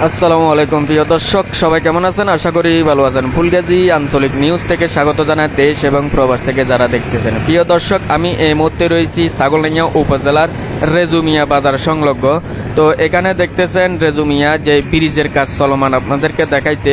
আসসালামু আলাইকুম প্রিয় দর্শক, সবাই কেমন আছেন? আশা করি ভালো আছেন। ফুলগাজী আঞ্চলিক নিউজ থেকে স্বাগত জানাই দেশ এবং প্রবাস থেকে যারা দেখতেছেন। প্রিয় দর্শক, আমি এই মুহূর্তে রয়েছি ছাগলনাইয়া উপজেলার রেজুমিয়া বাজার সংলগ্ন। তো এখানে দেখতেছেন রেজুমিয়া যে ব্রিজের কাজ চলমান, আপনাদেরকে দেখাইতে।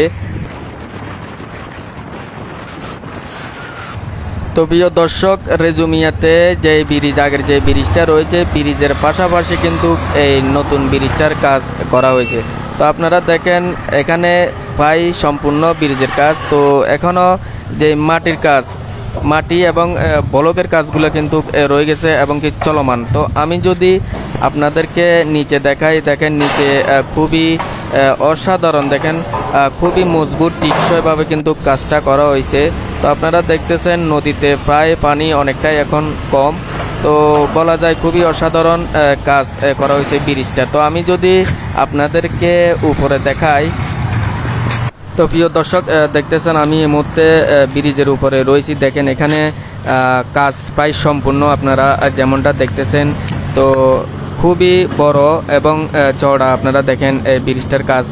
তো প্রিয় দর্শক, রেজুমিয়াতে যে ব্রিজ, আগের যে ব্রিজটা রয়েছে, ব্রিজের পাশাপাশি কিন্তু এই নতুন ব্রিজটার কাজ করা হয়েছে। তো আপনারা দেখেন এখানে প্রায় সম্পূর্ণ ব্রিজের কাজ। তো এখনও যে মাটির কাজ, মাটি এবং ব্লকের কাজগুলো কিন্তু রয়ে গেছে এবং কি চলমান। তো আমি যদি আপনাদেরকে নিচে দেখাই, দেখেন নিচে খুবই অসাধারণ, দেখেন খুবই মজবুত টিকসইভাবে কিন্তু কাজটা করা হয়েছে। তো আপনারা দেখতেছেন নদীতে প্রায় পানি অনেকটাই এখন কম। তো বলা যায় খুবই অসাধারণ কাজ করা হয়েছে ব্রিজটা। তো আমি যদি আপনাদেরকে উপরে দেখাই, তো প্রিয় দর্শক দেখতেছেন আমি এই মুহূর্তে ব্রিজের উপরে রয়েছি। দেখেন এখানে কাজ প্রায় সম্পূর্ণ, আপনারা যেমনটা দেখতেছেন। তো খুবই বড় এবং চওড়া, আপনারা দেখেন এই ব্রিজটার কাজ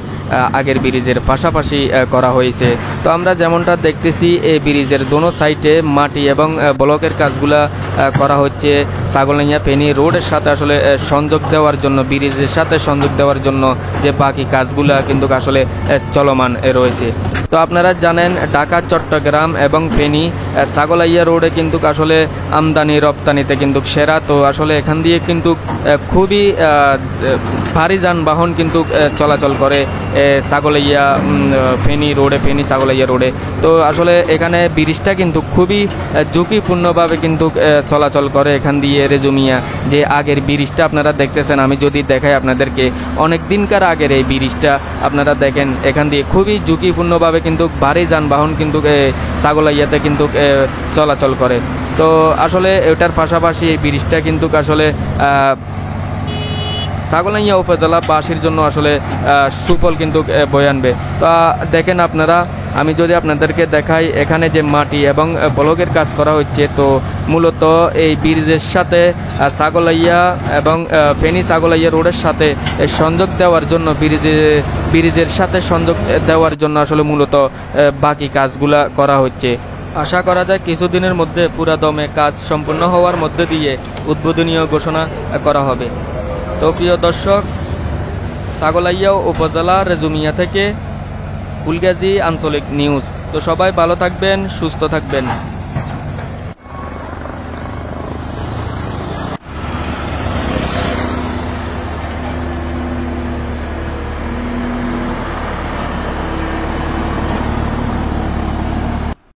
আগের ব্রিজের পাশাপাশি করা হয়েছে। তো আমরা যেমনটা দেখতেছি এই ব্রিজের দোনো সাইডে মাটি এবং ব্লকের কাজগুলা করা হচ্ছে ছাগলনাইয়া ফেনী রোডের সাথে আসলে সংযোগ দেওয়ার জন্য, ব্রিজের সাথে সংযোগ দেওয়ার জন্য যে বাকি কাজগুলা কিন্তু আসলে চলমান রয়েছে। তো আপনারা জানেন ঢাকা, চট্টগ্রাম এবং ফেনী ছাগলাইয়া রোডে কিন্তু আসলে আমদানি রপ্তানিতে কিন্তু সেরা। তো আসলে এখান দিয়ে কিন্তু খুবই ভারী যানবাহন কিন্তু চলাচল করে ছাগলাইয়া ফেনী রোডে, ফেনী ছাগলাইয়া রোডে। তো আসলে এখানে ব্রিজটা কিন্তু খুবই ঝুঁকিপূর্ণভাবে কিন্তু চলাচল করে এখান দিয়ে রেজুমিয়া। যে আগের ব্রিজটা আপনারা দেখতেছেন, আমি যদি দেখাই আপনাদেরকে, অনেক দিনকার আগের এই ব্রিজটা আপনারা দেখেন এখান দিয়ে খুবই ঝুঁকিপূর্ণভাবে কিন্তু ভারী যানবাহন কিন্তু ছাগলাইয়াতে কিন্তু চলাচল করে। তো আসলে এটার পাশাপাশি এই ব্রিজটা কিন্তু আসলে ছাগলনাইয়া উপজেলাবাসীর জন্য আসলে সুফল কিন্তু বয়ে আনবে। তো দেখেন আপনারা, আমি যদি আপনাদেরকে দেখাই এখানে যে মাটি এবং ব্লকের কাজ করা হচ্ছে, তো মূলত এই ব্রিজের সাথে ছাগলাইয়া এবং ফেনী ছাগলাইয়া রোডের সাথে সংযোগ দেওয়ার জন্য, ব্রিজের সাথে সংযোগ দেওয়ার জন্য আসলে মূলত বাকি কাজগুলা করা হচ্ছে। আশা করা যায় কিছুদিনের মধ্যে পুরা দমে কাজ সম্পূর্ণ হওয়ার মধ্যে দিয়ে উদ্বোধনীয় ঘোষণা করা হবে। তো প্রিয় দর্শক, ছাগলাইয়া উপজেলা রেজুমিয়া থেকে ফুলগাজী আঞ্চলিক নিউজ। তো সবাই ভালো থাকবেন, সুস্থ থাকবেন।